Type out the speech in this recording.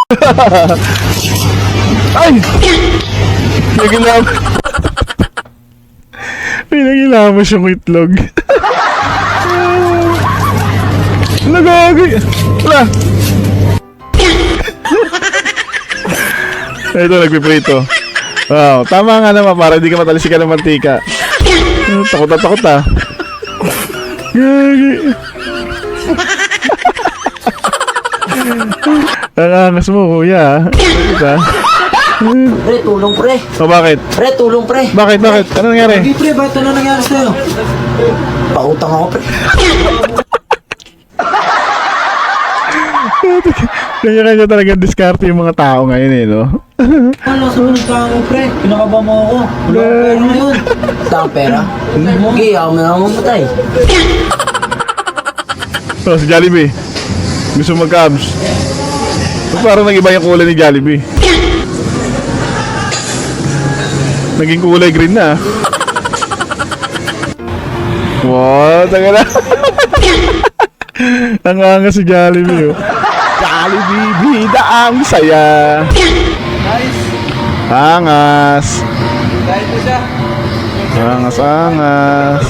Ay! Pinagilamos yung itlog. Nagagay. Wala. Ito, nagpiprito. Wow, tama nga naman para hindi ka matalisikan ng mantika. Takot na takot ah. Gagi. Ang angas mo, kuya. Pre, tulong pre. O bakit? Pre, tulong pre. Bakit? Ano nangyari? Hindi pre, ba't ano nangyari sa'yo? Pautang ako pre. Kanya-kanya talaga diskarte yung mga tao ngayon eh, no? Ano, sumunod ka ako pre. Pinakaba mo ako. Wala ko pera ngayon. Wala ka pera? Sige, ako na lang mamatay. So, si Jollibee. Gusto mag-abs. Parang nag-iba yung kulay ni Jollibee. Naging kulay green na. Wow, taga na. Ang angas si Jollibee, oh. Jollibee, bida ang saya. Angas. Angas.